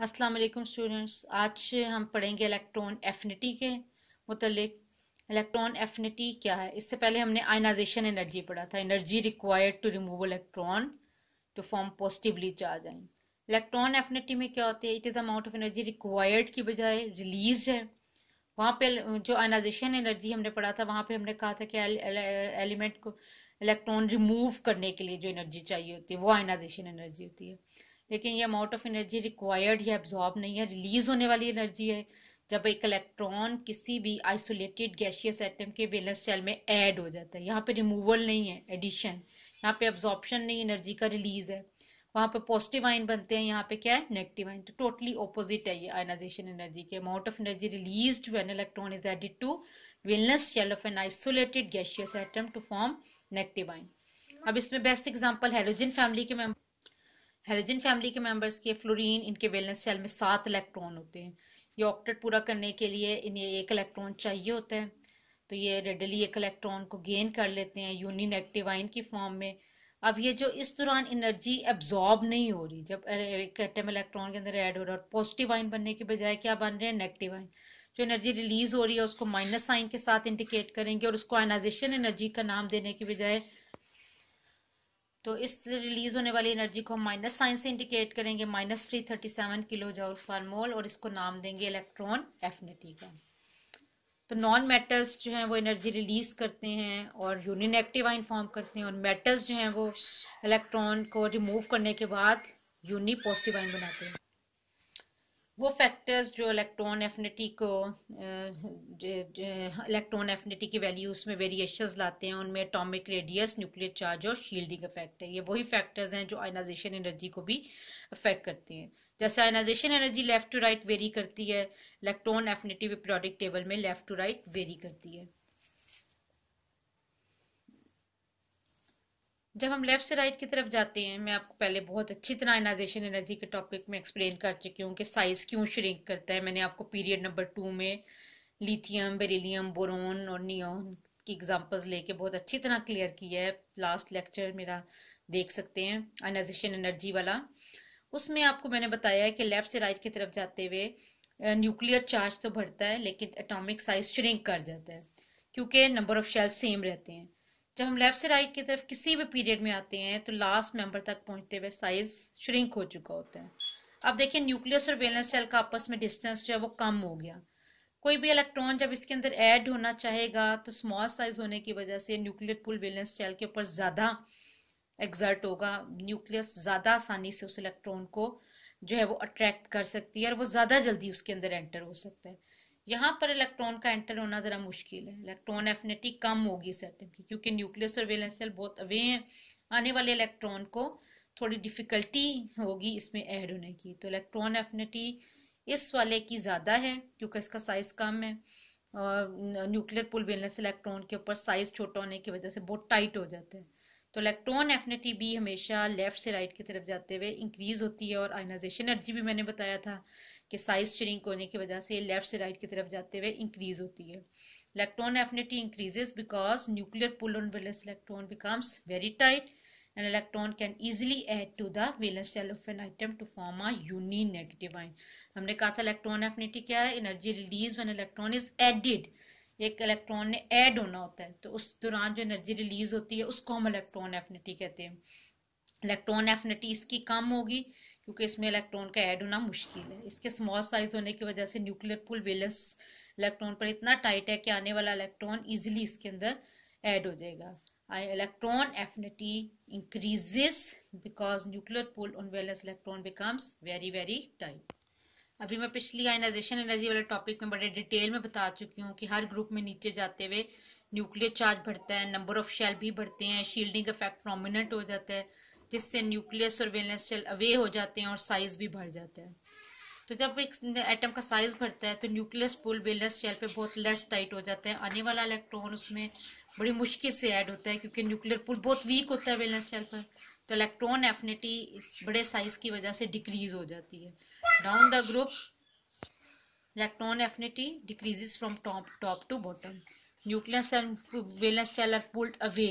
अस्सलाम वालेकुम स्टूडेंट्स। आज हम पढ़ेंगे इलेक्ट्रॉन एफिनिटी के मुतल्लिक। इलेक्ट्रॉन एफिनिटी क्या है? इससे पहले हमने आयनाइजेशन एनर्जी पढ़ा था, energy required to remove electron to form positively charge ion. Electron affinity में क्या होती है? It is amount of energy required की बजाय रिलीज है। वहाँ पे जो आयनाइजेशन एनर्जी हमने पढ़ा था, वहाँ पे हमने कहा था कि एलिमेंट को इलेक्ट्रॉन रिमूव करने के लिए जो एनर्जी चाहिए होती है वो आयनाइजेशन एनर्जी होती है। लेकिन ये अमाउंट ऑफ एनर्जी रिक्वायर्ड या एब्जॉर्ब नहीं है, रिलीज होने वाली एनर्जी है जब एक इलेक्ट्रॉन किसी भी आइसोलेटेड गैसियस एटम के वैलेंस शेल में ऐड हो जाता है। यहाँ पे रिमूवल नहीं है, एडिशन। यहाँ पे एब्जॉर्प्शन नहीं, एनर्जी का रिलीज है। वहाँ पे पॉजिटिव आयन बनते हैं, यहाँ पे क्या है? Negative ion. तो टोटली ऑपोजिट है ये आयनाइजेशन एनर्जी के। Amount of energy released when electron is added to valence shell of an isolated gaseous atom to form negative ion. अब इसमें बेस्ट एग्जांपल हेलोजन फैमिली के मेंबर्स के fluorine, इनके valence shell में 7 electron होते हैं। ये ऑक्टेट पूरा करने के लिए इन्हें 1 इलेक्ट्रॉन चाहिए होता है, तो ये रेडली 1 इलेक्ट्रॉन को गेन कर लेते हैं यूनी नेगेटिव आयन की फॉर्म में। अब ये जो इस दौरान एनर्जी एब्जॉर्ब नहीं हो रही, जब एक एटम इलेक्ट्रॉन के अंदर ऐड हो रहा है और पॉजिटिव आयन बनने के बजाय क्या बन रहे हैं? Negative ion. जो एनर्जी रिलीज हो रही है उसको माइनस साइन के साथ इंडिकेट करेंगे और उसको आयनाइजेशन एनर्जी का नाम देने के बजाय, तो इस रिलीज होने वाली एनर्जी को हम माइनस साइन से इंडिकेट करेंगे, -337 किलो जूल पर मोल, और इसको नाम देंगे इलेक्ट्रॉन एफिनिटी का। तो नॉन मेटल्स जो हैं वो एनर्जी रिलीज करते हैं और यूनिनेगेटिव आयन फॉर्म करते हैं, और मेटल्स जो हैं वो इलेक्ट्रॉन को रिमूव करने के बाद यूनी पॉजिटिव आयन बनाते हैं। वो फैक्टर्स जो इलेक्ट्रॉन एफिनिटी को इलेक्ट्रॉन एफिनिटी की वैल्यूज में वेरिएशंस लाते हैं, उनमें एटॉमिक रेडियस, न्यूक्लियर चार्ज और शील्डिंग इफेक्ट है। ये वही फैक्टर्स हैं जो आयनाइजेशन एनर्जी को भी अफेक्ट करते हैं। जैसे ionisation energy left to right vary करती है, इलेक्ट्रॉन एफिनिटी भी पीरियोडिक टेबल में लेफ्ट टू राइट वेरी करती है। जब हम लेफ्ट से राइट की तरफ जाते हैं, मैं आपको पहले बहुत अच्छी तरह आयनाइजेशन एनर्जी के टॉपिक में एक्सप्लेन कर चुकी हूँ कि साइज क्यों श्रिंक करता है। मैंने आपको पीरियड नंबर 2 में लिथियम, बेरिलियम, बोरोन और नियोन की एग्जांपल्स लेके बहुत अच्छी तरह क्लियर किया है। लास्ट लेक्चर मेरा देख सकते हैं आयनाइजेशन एनर्जी वाला। उसमें आपको मैंने बताया है कि लेफ्ट से राइट की तरफ जाते हुए न्यूक्लियर चार्ज तो बढ़ता है लेकिन एटॉमिक साइज श्रिंक कर जाता है, क्योंकि नंबर ऑफ शेल्स सेम रहते हैं। जब हम लेफ्ट से राइट की तरफ किसी भी पीरियड में आते हैं तो लास्ट मेंबर तक पहुंचते हुए साइज श्रिंक हो चुका होता है। अब देखिए, न्यूक्लियस और वैलेंस शेल का आपस में डिस्टेंस जो है वो कम हो गया। कोई भी इलेक्ट्रॉन जब इसके अंदर ऐड होना चाहेगा तो स्मॉल साइज होने की वजह से न्यूक्लियर पुल वैलेंस शेल के ऊपर ज़्यादा एक्सर्ट होगा। न्यूक्लियस ज़्यादा आसानी से उस इलेक्ट्रॉन को जो है वो अट्रैक्ट कर सकती है और वो ज़्यादा जल्दी उसके अंदर एंटर हो सकता है। यहाँ पर इलेक्ट्रॉन का एंटर होना ज़रा मुश्किल है। इलेक्ट्रॉन एफिनिटी कम होगी इस एटम की, क्योंकि न्यूक्लियस और वैलेंस शेल बहुत अवे हैं। आने वाले इलेक्ट्रॉन को थोड़ी डिफिकल्टी होगी इसमें ऐड होने की। तो इलेक्ट्रॉन एफिनिटी इस वाले की ज़्यादा है क्योंकि इसका साइज कम है, और न्यूक्लियर पुल वैलेंस इलेक्ट्रॉन के ऊपर साइज छोटा होने की वजह से बहुत टाइट हो जाता है। तो इलेक्ट्रॉन एफिनिटी भी हमेशा लेफ्ट से राइट की तरफ जाते हुए इंक्रीज होती है, और आयनाइजेशन एनर्जी भी मैंने बताया था कि साइज श्रिंक होने की वजह से लेफ्ट से राइट की तरफ जाते हुए इंक्रीज होती है। Electron affinity increases because nuclear pull on valence electron becomes very tight an electron can easily add to the valence shell of an atom to form a uni-negative ion. हमने कहा था electron affinity क्या है? Energy release when electron is added. एक electron ने add होना होता है तो उस दौरान जो एनर्जी रिलीज होती है उसको हम इलेक्ट्रॉन एफिनिटी कहते हैं। इलेक्ट्रॉन एफिनिटी इसकी कम होगी क्योंकि इसमें इलेक्ट्रॉन का ऐड होना मुश्किल है। इसके स्मॉल साइज होने की वजह से न्यूक्लियर पुल वैलेंस इलेक्ट्रॉन पर इतना टाइट है कि आने वाला इलेक्ट्रॉन इजीली इसके अंदर ऐड हो जाएगा। Electron affinity increases because nuclear pull on valence electron becomes very very tight. अभी मैं पिछली आयनाइजेशन एनर्जी वाले टॉपिक में बड़े डिटेल में बता चुकी हूँ कि हर ग्रुप में नीचे जाते हुए न्यूक्लियर चार्ज बढ़ता है, नंबर ऑफ शेल भी बढ़ते हैं, शील्डिंग इफेक्ट प्रोमिनेंट हो जाता है, जिससे न्यूक्लियस और वैलेंस शेल अवे हो जाते हैं और साइज भी बढ़ जाता है। तो जब एक एटम का साइज बढ़ता है तो न्यूक्लियस पुल वैलेंस शेल पे बहुत लेस टाइट हो जाता है। आने वाला इलेक्ट्रॉन उसमें बड़ी मुश्किल से ऐड होता है क्योंकि न्यूक्लियर पुल बहुत वीक होता है वैलेंस शेल पर। तो इलेक्ट्रॉन एफिनिटी बड़े साइज की वजह से डिक्रीज हो जाती है। Down the group electron affinity decreases from top to bottom. Nucleus and valence shell are pulled away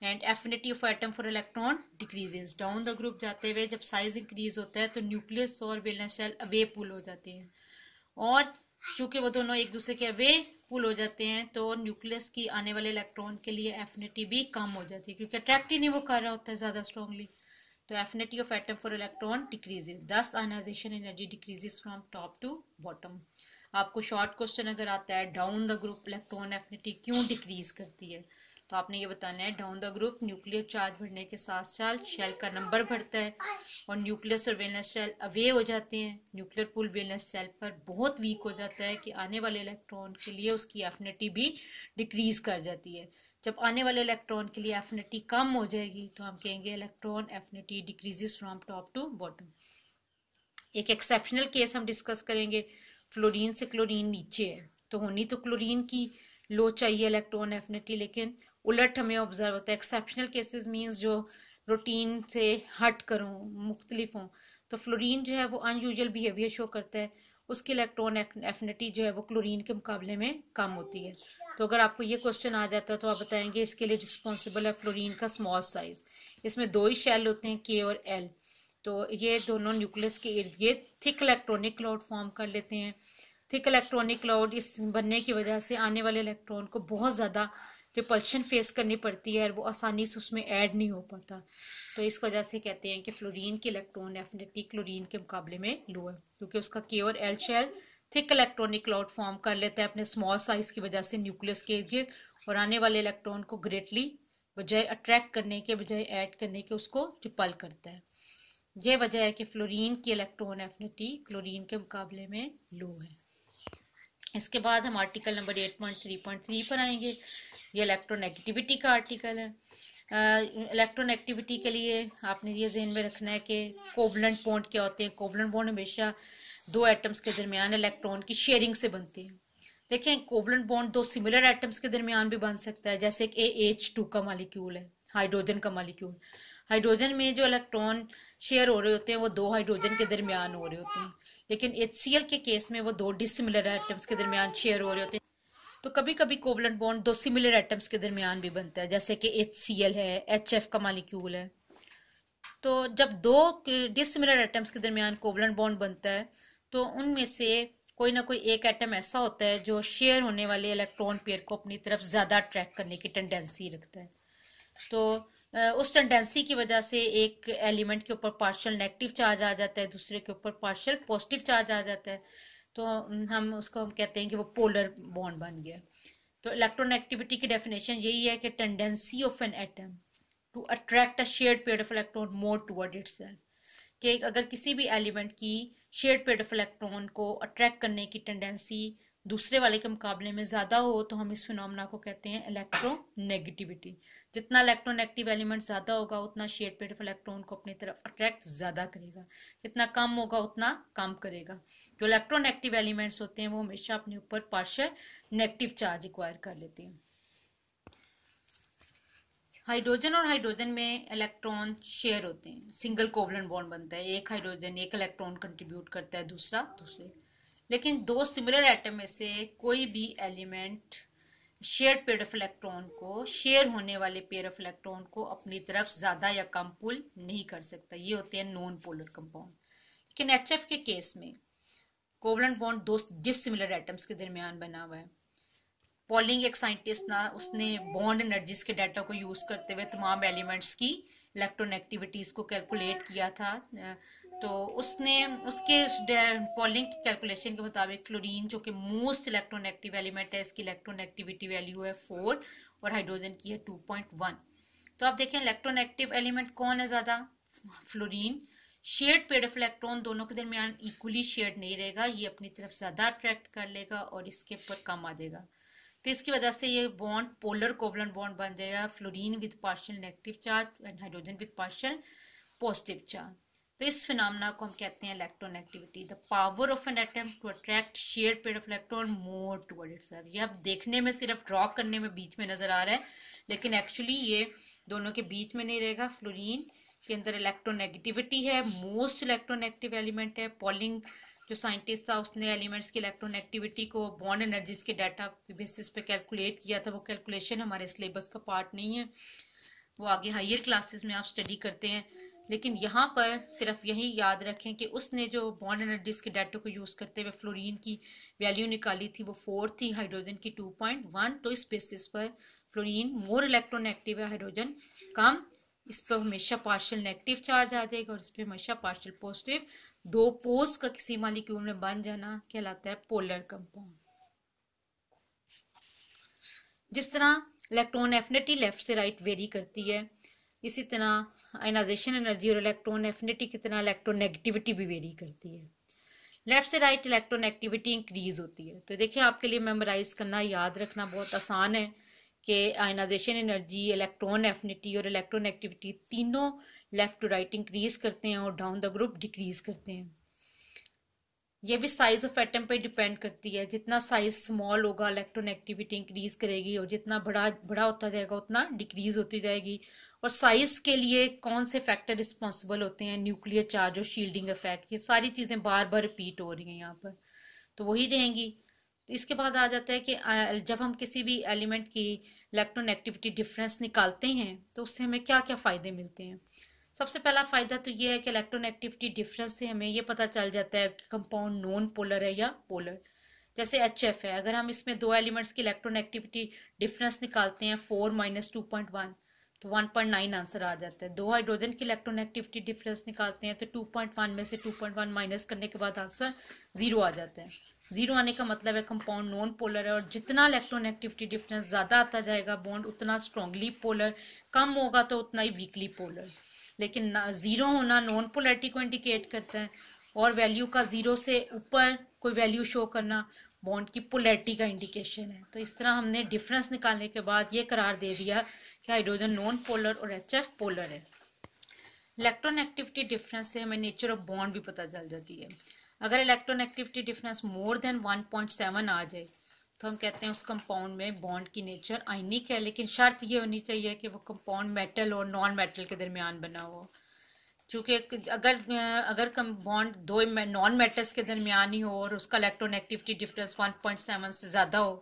and affinity of atom for electron decreases. Down the group जाते हुए जब साइज इंक्रीज होता है तो न्यूक्लियस और वैलेंस शेल अवे पुल हो जाते हैं, और चूंकि वो दोनों एक दूसरे के अवे पुल हो जाते हैं तो न्यूक्लियस की आने वाले इलेक्ट्रॉन के लिए एफिनिटी भी कम हो जाती है, क्योंकि अट्रैक्ट ही नहीं वो कर रहा होता है ज्यादा स्ट्रांगली। तो affinity of atom for electron decreases, thus ionisation energy decreases from top to bottom. आपको शॉर्ट क्वेश्चन अगर आता है down the group electron affinity क्यों डिक्रीज करती है, तो आपने ये बताना है down the group nuclear charge बढ़ने के साथ साथ शेल का नंबर बढ़ता है और न्यूक्लियस और वैलेंस शेल अवे हो जाते हैं। न्यूक्लियर पुल वैलेंस शेल पर बहुत वीक हो जाता है कि आने वाले इलेक्ट्रॉन के लिए उसकी एफिनिटी भी डिक्रीज कर जाती है। जब आने वाले इलेक्ट्रॉन के लिए एफिनिटी कम हो जाएगी तो हम कहेंगे electron affinity decreases from top to bottom. एक एक्सेप्शनल केस हम डिस्कस करेंगे, फ्लोरीन से क्लोरीन नीचे है तो होनी तो क्लोरीन की लो चाहिए इलेक्ट्रॉन एफिनिटी, लेकिन उलट हमें ऑब्जर्व होता है। एक्सेप्शनल केसेस मींस जो रूटीन से हट करूँ, मुख्तलिफ हों, तो फ्लोरीन जो है वो अनयूजुअल बिहेवियर शो करता है, उसकी इलेक्ट्रॉन एफिनिटी जो है वो क्लोरीन के मुकाबले में कम होती है। तो अगर आपको ये क्वेश्चन आ जाता है तो आप बताएंगे इसके लिए रिस्पॉन्सिबल है फ्लोरीन का स्मॉल साइज। इसमें दो ही शेल होते हैं, के और एल, तो ये दोनों न्यूक्लियस के इर्द गिर्द थिक इलेक्ट्रॉनिक क्लाउड फॉर्म कर लेते हैं। थिक इलेक्ट्रॉनिक क्लाउड इस बनने की वजह से आने वाले इलेक्ट्रॉन को बहुत ज़्यादा रिपल्शन फेस करनी पड़ती है और वो आसानी से उसमें ऐड नहीं हो पाता। तो इस वजह से कहते हैं कि फ्लोरीन की इलेक्ट्रॉन एफिनिटी क्लोरीन के मुकाबले में लो है, क्योंकि उसका के और L shell thick electronic cloud form कर लेता है अपने स्मॉल साइज की वजह से न्यूक्लियस के इर्द गिर्द, और आने वाले इलेक्ट्रॉन को ग्रेटली बजाय अट्रैक्ट करने के बजाय ऐड करने के उसको रिपल करता है। यह वजह है कि फ्लोरीन की इलेक्ट्रॉन एफिनिटी क्लोरीन के मुकाबले में लो है। इसके बाद हम आर्टिकल नंबर 8.3.3 पर आएंगे। ये इलेक्ट्रोनेगेटिविटी का आर्टिकल है। इलेक्ट्रोनेगेटिविटी के लिए आपने ये ज़हन में रखना है कि कोवलेंट बॉन्ड क्या होते हैं। कोवलेंट बॉन्ड हमेशा दो एटम्स के दरमियान इलेक्ट्रॉन की शेयरिंग से बनते हैं। देखें, कोवलेंट बॉन्ड दो सिमिलर एटम्स के दरमियान भी बन सकता है, जैसे एक AH2 का मॉलिक्यूल है, हाइड्रोजन का मॉलिक्यूल। हाइड्रोजन में जो इलेक्ट्रॉन शेयर हो रहे होते हैं वो दो हाइड्रोजन के दरमियान हो रहे होते हैं, लेकिन HCl के केस में वो दो डिसिमिलर एटम्स के दरमियान शेयर हो रहे होते हैं। तो कभी कभी कोवलेंट बॉन्ड दो सिमिलर एटम्स के दरमियान भी बनता है, जैसे कि HCl है, HF का मॉलिक्यूल है। तो जब दो डिसिमिलर एटम्स के दरमियान कोवलेंट बॉन्ड बनता है तो उनमें से कोई ना कोई एक एटम ऐसा होता है जो शेयर होने वाले इलेक्ट्रॉन पेयर को अपनी तरफ ज़्यादा अट्रैक्ट करने की टेंडेंसी रखता है। तो उस टेंडेंसी की वजह से एक एलिमेंट के ऊपर पार्शियल नेगेटिव चार्ज आ जाता है, दूसरे के ऊपर पार्शियल पॉजिटिव चार्ज आ जाता है, तो हम कहते हैं कि वो पोलर बॉन्ड बन गया। तो इलेक्ट्रोनेगेटिविटी की डेफिनेशन यही है कि tendency of an atom to attract a shared pair of electron more toward itself, कि अगर किसी भी एलिमेंट की शेयर्ड पेयर ऑफ इलेक्ट्रॉन को अट्रैक्ट करने की टेंडेंसी दूसरे वाले के मुकाबले में ज़्यादा हो तो हम इस फिनोमेना को कहते हैं इलेक्ट्रोनेगेटिविटी। जितना इलेक्ट्रोनेगेटिव एलिमेंट ज़्यादा होगा उतना शेयर्ड पेयर ऑफ इलेक्ट्रॉन को अपनी तरफ अट्रैक्ट ज़्यादा करेगा, जितना कम होगा उतना कम करेगा। जो इलेक्ट्रोनेगेटिव एलिमेंट्स होते हैं वो हमेशा अपने ऊपर पार्शियल नेगेटिव चार्ज एक्वायर कर लेते हैं। हाइड्रोजन और हाइड्रोजन में इलेक्ट्रॉन शेयर होते हैं, सिंगल कोवलेंट बॉन्ड बनता है, एक हाइड्रोजन एक इलेक्ट्रॉन कंट्रीब्यूट करता है, दूसरा दूसरे। लेकिन दो सिमिलर एटम में से कोई भी element shared pair of electron को, शेयर होने वाले पेयर ऑफ इलेक्ट्रॉन को अपनी तरफ ज्यादा या कम पुल नहीं कर सकता। ये होते हैं नॉन पोलर कंपाउंड। लेकिन HF के केस में कोवलेंट बॉन्ड दो डिसिमिलर एटम्स के दरमियान बना हुआ है। पॉलिंग एक साइंटिस्ट ना, उसने बॉन्ड एनर्जीज के डाटा को यूज करते हुए तमाम एलिमेंट्स की इलेक्ट्रोनेगेटिविटीज को कैलकुलेट किया था। तो उसने उसके पॉलिंग की कैलकुलेशन के मुताबिक क्लोरीन जो कि मोस्ट इलेक्ट्रोनेगेटिव एलिमेंट है, इसकी इलेक्ट्रोनेगेटिविटी वैल्यू है 4 और हाइड्रोजन की है 2.1। तो आप देखें इलेक्ट्रोनेगेटिव एलिमेंट कौन है ज्यादा, fluorine. Shared pair of electron दोनों के दरमियान इक्वली शेयर्ड नहीं रहेगा, ये अपनी तरफ ज्यादा अट्रैक्ट कर लेगा और इसके ऊपर कम आ जाएगा। तो इसकी वजह से ये बॉन्ड पोलर कोवलेंट बॉन्ड बन जाएगा, fluorine with partial negative charge and hydrogen with partial positive charge. तो इस फिनोमेना को हम कहते हैं electronegativity, the power of an atom to attract shared pair of electron more toward itself. ये अब देखने में सिर्फ ड्रॉ करने में बीच में नजर आ रहा है, लेकिन एक्चुअली ये दोनों के बीच में नहीं रहेगा। फ्लोरीन के अंदर इलेक्ट्रोनेगेटिविटी है, मोस्ट इलेक्ट्रोनेगेटिव एलिमेंट है। पॉलिंग जो साइंटिस्ट था उसने एलिमेंट्स की इलेक्ट्रोनेगेटिविटी को बॉन्ड एनर्जीज के डाटा के बेसिस पे कैलकुलेट किया था, वो कैलकुलेशन हमारे सिलेबस का पार्ट नहीं है। वो आगे हायर क्लासेस में आप स्टडी करते हैं। लेकिन यहाँ पर सिर्फ यही याद रखें कि उसने जो बॉन्ड एनर्जीज के डाटा को यूज करते हुए फ्लोरीन की वैल्यू निकाली थी वो 4 थी, हाइड्रोजन की 2.1। तो इस बेसिस पर फ्लोरीन मोर इलेक्ट्रोनेगेटिव है, हाइड्रोजन कम। इस पर हमेशा पार्शियल नेगेटिव चार्ज आ जाएगा और इस पर हमेशा पार्शियल पॉजिटिव। दो पोल्स का किसी मॉलिक्यूल में बन जाना कहलाता है पोलर कंपाउंड। जिस तरह इलेक्ट्रॉन एफिनिटी लेफ्ट से राइट वेरी करती है, इसी तरह आयनाइजेशन एनर्जी और इलेक्ट्रॉन एफिनिटी की तरह इलेक्ट्रोनेगेटिविटी भी वेरी करती है। लेफ्ट से राइट इलेक्ट्रोनेगेटिविटी इंक्रीज होती है। तो देखिए आपके लिए मेमोराइज करना, याद रखना बहुत आसान है कि आयनाइजेशन एनर्जी, इलेक्ट्रॉन एफिनिटी और इलेक्ट्रोनेगेटिविटी तीनों लेफ्ट टू राइट इंक्रीज करते हैं और डाउन द ग्रुप डिक्रीज करते हैं। ये भी साइज ऑफ एटम पे डिपेंड करती है। जितना साइज स्मॉल होगा इलेक्ट्रोनेगेटिविटी इंक्रीज करेगी और जितना बड़ा बड़ा होता जाएगा उतना डिक्रीज होती जाएगी। और साइज के लिए कौन से फैक्टर रिस्पॉन्सिबल होते हैं, न्यूक्लियर चार्ज और शील्डिंग इफेक्ट, ये सारी चीजें बार बार रिपीट हो रही हैं यहाँ पर, तो वही रहेंगी। तो इसके बाद आ जाता है कि जब हम किसी भी एलिमेंट की इलेक्ट्रोनेगेटिविटी डिफरेंस निकालते हैं तो उससे हमें क्या क्या फायदे मिलते हैं। सबसे पहला फायदा तो ये है कि इलेक्ट्रोनेगेटिविटी डिफरेंस से हमें ये पता चल जाता है कि कंपाउंड नॉन पोलर है या पोलर। जैसे HF है, अगर हम इसमें दो एलिमेंट्स की इलेक्ट्रोनेगेटिविटी डिफरेंस निकालते हैं 4 - 2.1 तो 1.9 आंसर आ जाता है। दो हाइड्रोजन की इलेक्ट्रोनेगेटिविटी डिफरेंस निकालते हैं तो 2.1 में से 2.1 माइनस करने के बाद आंसर 0 आ जाता है। 0 आने का मतलब है कंपाउंड नॉन पोलर है। और जितना इलेक्ट्रोनेगेटिविटी डिफरेंस ज्यादा आता जाएगा बॉन्ड उतना स्ट्रांगली पोलर, कम होगा तो उतना ही वीकली पोलर। लेकिन 0 होना नॉन पोलैरिटी को इंडिकेट करता है और वैल्यू का 0 से ऊपर कोई वैल्यू शो करना बॉन्ड की पोलैरिटी का इंडिकेशन है। तो इस तरह हमने डिफरेंस निकालने के बाद ये करार दे दिया कि हाइड्रोजन नॉन पोलर और HF पोलर है। इलेक्ट्रोनेगेटिविटी डिफरेंस से हमें नेचर ऑफ बॉन्ड भी पता चल जाती है। अगर इलेक्ट्रोनेगेटिविटी डिफरेंस मोर देन 1.7 आ जाए तो हम कहते हैं उस कंपाउंड में बॉन्ड की नेचर आयनिक है। लेकिन शर्त ये होनी चाहिए कि वो कंपाउंड मेटल और नॉन मेटल के दरमियान बना हो। क्योंकि अगर बॉन्ड दो नॉन मेटल्स के दरमियान ही हो और उसका इलेक्ट्रोनेगेटिविटी डिफरेंस 1.7 से ज़्यादा हो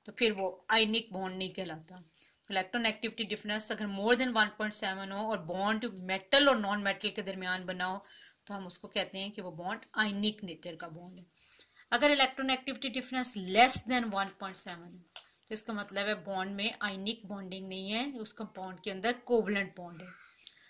तो फिर वो आयनिक बॉन्ड नहीं कहलाता। इलेक्ट्रोनेगेटिविटी डिफरेंस अगर मोर देन 1.7 हो और बॉन्ड मेटल और नॉन मेटल के दरमियान बना हो तो हम उसको कहते हैं कि वो बॉन्ड आयनिक नेचर का बॉन्ड है। अगर इलेक्ट्रोनेगेटिविटी डिफरेंस लेस देन 1.7 है तो इसका मतलब है बॉन्ड में आयनिक बॉन्डिंग नहीं है, उस कंपाउंड के अंदर कोवलेंट बॉन्ड है।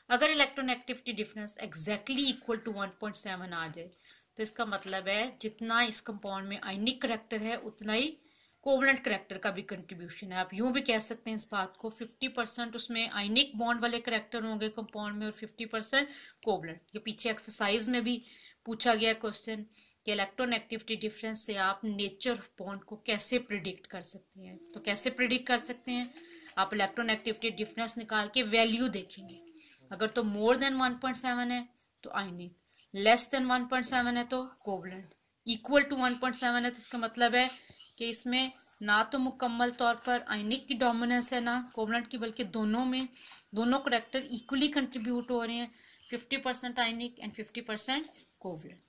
अगर electronegativity difference exactly equal to 1.7 आ जाए तो इसका मतलब है जितना इस कंपाउंड में आयनिक करैक्टर है उतना ही कोवलेंट करैक्टर का भी कंट्रीब्यूशन है। आप यूं भी कह सकते हैं इस बात को, 50% उसमें आयनिक बॉन्ड वाले करैक्टर होंगे कंपाउंड में और 50% कोवलेंट। ये पीछे एक्सरसाइज में भी पूछा गया क्वेश्चन कि इलेक्ट्रोनेगेटिविटी डिफरेंस से आप नेचर ऑफ बॉन्ड को कैसे प्रिडिक्ट कर सकते हैं। तो कैसे प्रिडिक्ट कर सकते हैं, आप इलेक्ट्रोनेगेटिविटी डिफरेंस निकाल के वैल्यू देखेंगे। अगर तो मोर देन 1.7 है तो आयनिक, लेस देन 1.7 है तो कोवलेंट, इक्वल टू 1.7 है तो इसका मतलब है कि इसमें ना तो मुकम्मल तौर पर आयनिक की डोमिनेंस है ना कोवलेंट की, बल्कि दोनों करैक्टर इक्वली कंट्रीब्यूट हो रहे हैं, 50% आयनिक एंड 50% कोवलेंट।